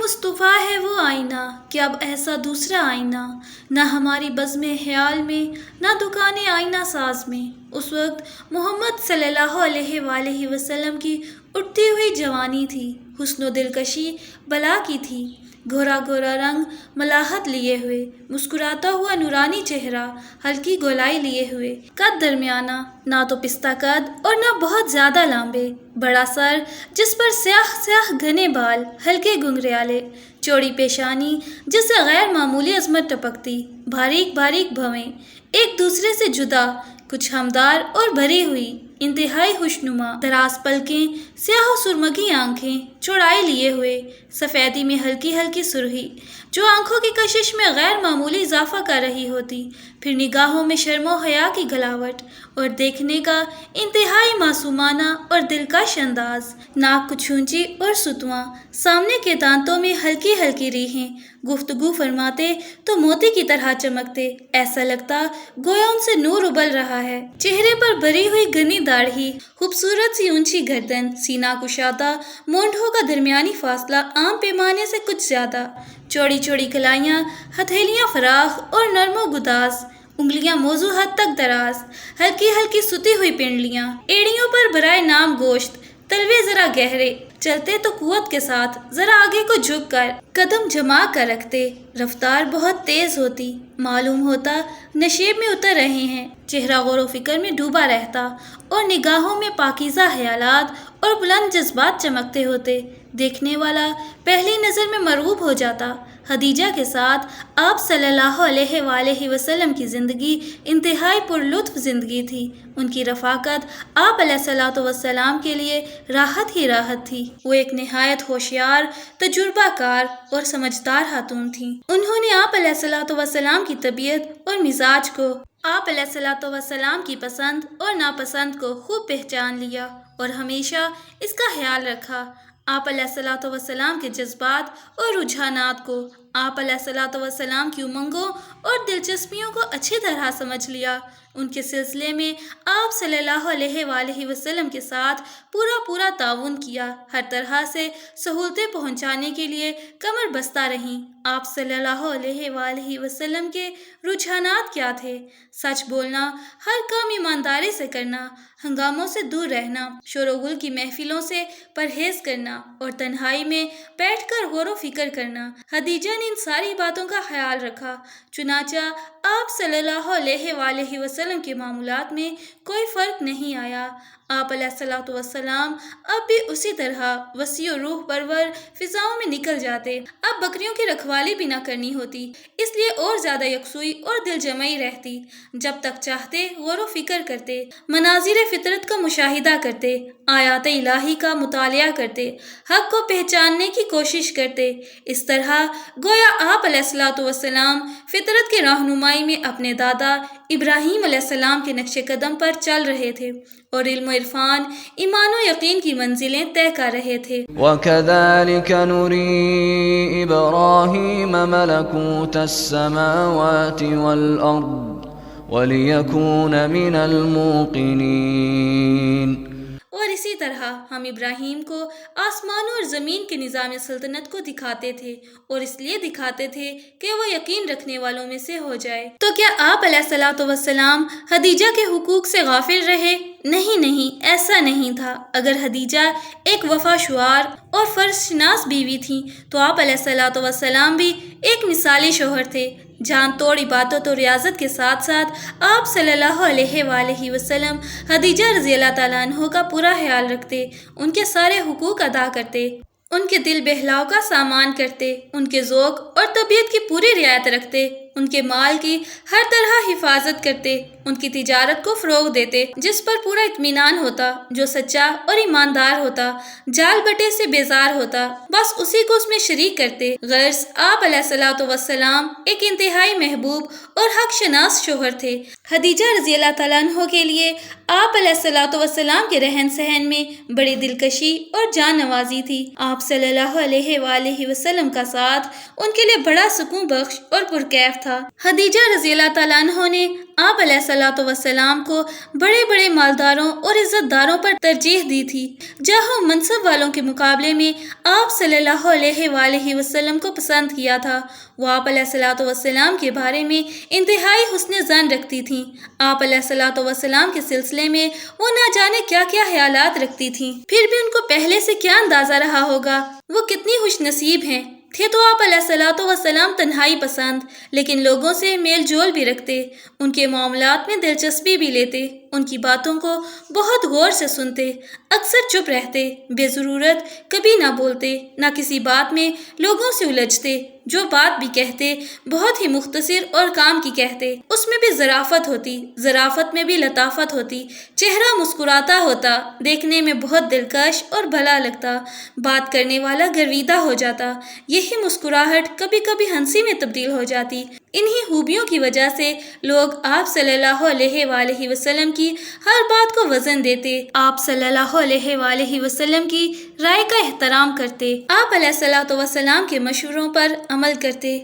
مصطفیٰ ہے وہ آئینہ کہ اب ایسا دوسرا آئینہ نہ ہماری بزم خیال میں نہ دکان آئینہ ساز میں۔ اس وقت محمد صلی اللہ علیہ وآلہ وسلم کی اٹھتی ہوئی جوانی تھی، حسن و دلکشی بلا کی تھی، گھورا گھورا رنگ ملاحت لیے ہوئے، مسکراتا ہوا نورانی چہرہ ہلکی گولائی لیے ہوئے، قد درمیانہ، نہ تو پستہ قد اور نہ بہت زیادہ لمبے، بڑا سر جس پر سیاہ سیاہ گھنے بال، ہلکے گھنگریالے، چوڑی پیشانی جس سے غیر معمولی عظمت ٹپکتی، باریک باریک بھویں ایک دوسرے سے جدا، کچھ ہمدار اور بھری ہوئی، انتہائی خوشنما، دراز پلکیں، سیاہ و سرمگی آنکھیں، چوڑائی لیے ہوئے، سفیدی میں ہلکی ہلکی سرخی جو آنکھوں کی کشش میں غیر معمولی اضافہ کر رہی ہوتی، پھر نگاہوں میں شرم و حیا کی گلاوٹ اور دیکھنے کا انتہائی معصومانہ اور دلکش انداز، ناک کچھ اونچی اور ستواں، سامنے کے دانتوں میں ہلکی ہلکی ریحیں، گفتگو فرماتے تو موتی کی طرح چمکتے، ایسا لگتا گویا ان سے نور ابل رہا ہے، چہرے پر بھری ہوئی گھنی داڑھی، خوبصورت سی اونچی گردن، سینہ کشادہ، مونڈھوں کا درمیانی فاصلہ عام پیمانے سے کچھ زیادہ، چوڑی چوڑی کلائیاں، ہتھیلیاں فراخ اور نرم و گداز، انگلیاں موزوں حد تک دراز، ہلکی ہلکی ستی ہوئی پنڈلیاں، ایڑیوں پر برائے نام گوشت، تلوے ذرا گہرے، چلتے تو قوت کے ساتھ، ذرا آگے کو جھک کر، قدم جما کر رکھتے، رفتار بہت تیز ہوتی، معلوم ہوتا نشیب میں اتر رہے ہیں، چہرہ غور و فکر میں ڈوبا رہتا اور نگاہوں میں پاکیزہ خیالات اور بلند جذبات چمکتے ہوتے، دیکھنے والا پہلی نظر میں مرغوب ہو جاتا۔ خدیجہ کے ساتھ آپ صلی اللہ علیہ وآلہ وسلم کی زندگی انتہائی پرلطف زندگی تھی، ان کی رفاقت آپ علیہ الصلوۃ والسلام کے لیے راحت ہی راحت تھی، وہ ایک نہایت ہوشیار، تجربہ کار اور سمجھدار خاتون تھیں، انہوں نے آپ علیہ الصلوۃ والسلام کی طبیعت اور مزاج کو، آپ علیہ الصلوۃ والسلام کی پسند اور ناپسند کو خوب پہچان لیا اور ہمیشہ اس کا خیال رکھا، آپ علیہ الصلوۃ والسلام کے جذبات اور رجحانات کو، آپ علیہ الصلوۃ والسلام کی امنگوں اور دلچسپیوں کو اچھی طرح سمجھ لیا، ان کے سلسلے میں آپ صلی اللہ علیہ وآلہ وسلم کے ساتھ پورا تعاون کیا، ہر طرح سے سہولتیں پہنچانے کے لیے کمر بستہ رہیں۔ آپ صلی اللہ علیہ وآلہ وسلم کے رجحانات کیا تھے؟ سچ بولنا، ہر کام ایمانداری سے کرنا، ہنگاموں سے دور رہنا، شور و غل کی محفلوں سے پرہیز کرنا اور تنہائی میں بیٹھ کر غور و فکر کرنا۔ خدیجہ نے ان ساری باتوں کا خیال رکھا، چنانچہ آپ صلی اللہ علیہ وآلہ وسلم کے معمولات میں کوئی فرق نہیں آیا، آپ علیہ الصلوۃ والسلام اب بھی اسی طرح وسیع و روح پرور فضاؤں میں نکل جاتے، اب بکریوں کی رکھوالی بھی نہ کرنی ہوتی، اس لیے اور زیادہ یکسوئی اور دل جمعی رہتی، جب تک چاہتے غور و فکر کرتے، مناظر فطرت کا مشاہدہ کرتے، آیات الہی کا مطالعہ کرتے، حق کو پہچاننے کی کوشش کرتے، اس طرح گویا آپ علیہ الصلوۃ والسلام فطرت کی رہنمائی میں اپنے دادا ابراہیم علیہ السلام کے نقش قدم پر چل رہے تھے اور علم و عرفان، ایمان و یقین کی منزلیں طے کر رہے تھے۔ وَكَذَلِكَ نُرِي إِبْرَاهِيمَ مَلَكُوتَ السَّمَاوَاتِ وَالْأَرْضِ وَلِيَكُونَ مِنَ الْمُوقِنِينَ۔ اور اسی طرح ہم ابراہیم کو آسمانوں اور زمین کے نظام سلطنت کو دکھاتے تھے اور اس لیے دکھاتے تھے کہ وہ یقین رکھنے والوں میں سے ہو جائے۔ تو کیا آپ علیہ الصلوۃ والسلام خدیجہ کے حقوق سے غافل رہے؟ نہیں، ایسا نہیں تھا۔ اگر خدیجہ ایک وفا شعار اور فرض شناس بیوی تھیں تو آپ علیہ الصلوۃ والسلام بھی ایک مثالی شوہر تھے، جان توڑ عبادت و ریاضت کے ساتھ ساتھ آپ صلی اللہ علیہ وآلہ وسلم خدیجہ رضی اللہ تعالیٰ عنہ کا پورا خیال رکھتے، ان کے سارے حقوق ادا کرتے، ان کے دل بہلاؤ کا سامان کرتے، ان کے ذوق اور طبیعت کی پوری رعایت رکھتے، ان کے مال کی ہر طرح حفاظت کرتے، ان کی تجارت کو فروغ دیتے، جس پر پورا اطمینان ہوتا، جو سچا اور ایماندار ہوتا، جال بٹے سے بیزار ہوتا، بس اسی کو اس میں شریک کرتے۔ غرض آپ علیہ الصلوۃ والسلام ایک انتہائی محبوب اور حق شناس شوہر تھے۔ خدیجہ رضی اللہ تعالیٰ عنہ کے لیے آپ علیہ الصلوۃ والسلام کے رہن سہن میں بڑی دلکشی اور جان نوازی تھی، آپ صلی اللہ علیہ وآلہ وسلم کا ساتھ ان کے لیے بڑا سکون بخش اور پرکیف تھا۔ خدیجہ رضی اللہ تعالیٰ عنہ نے آپ علیہ الصلوۃ والسلام کو بڑے بڑے مالداروں اور عزت داروں پر ترجیح دی تھی۔ جاہ و منصب والوں کے مقابلے میں آپ صلی اللہ علیہ وآلہ وسلم کو پسند کیا تھا۔ وہ آپ علیہ الصلوۃ والسلام کے بارے میں انتہائی حسن ظن رکھتی تھیں۔ آپ علیہ الصلوۃ والسلام کے سلسلے میں وہ نہ جانے کیا کیا خیالات رکھتی تھیں، پھر بھی ان کو پہلے سے کیا اندازہ رہا ہوگا وہ کتنی خوش نصیب ہیں۔ تھے تو آپ علیہ الصلوۃ والسلام تنہائی پسند، لیکن لوگوں سے میل جول بھی رکھتے، ان کے معاملات میں دلچسپی بھی لیتے، ان کی باتوں کو بہت غور سے سنتے، اکثر چپ رہتے، بے ضرورت کبھی نہ بولتے، نہ کسی بات میں لوگوں سے الجھتے، جو بات بھی کہتے بہت ہی مختصر اور کام کی کہتے، اس میں بھی ظرافت ہوتی، ظرافت میں بھی لطافت ہوتی، چہرہ مسکراتا ہوتا، دیکھنے میں بہت دلکش اور بھلا لگتا، بات کرنے والا گرویدہ ہو جاتا، یہی مسکراہٹ کبھی کبھی ہنسی میں تبدیل ہو جاتی۔ انہی خوبیوں کی وجہ سے لوگ آپ صلی اللہ علیہ وآلہ وسلم کی ہر بات کو وزن دیتے، آپ صلی اللہ علیہ وآلہ وسلم کی رائے کا احترام کرتے، آپ علیہ الصلوۃ والسلام کے مشوروں پر عمل کرتے،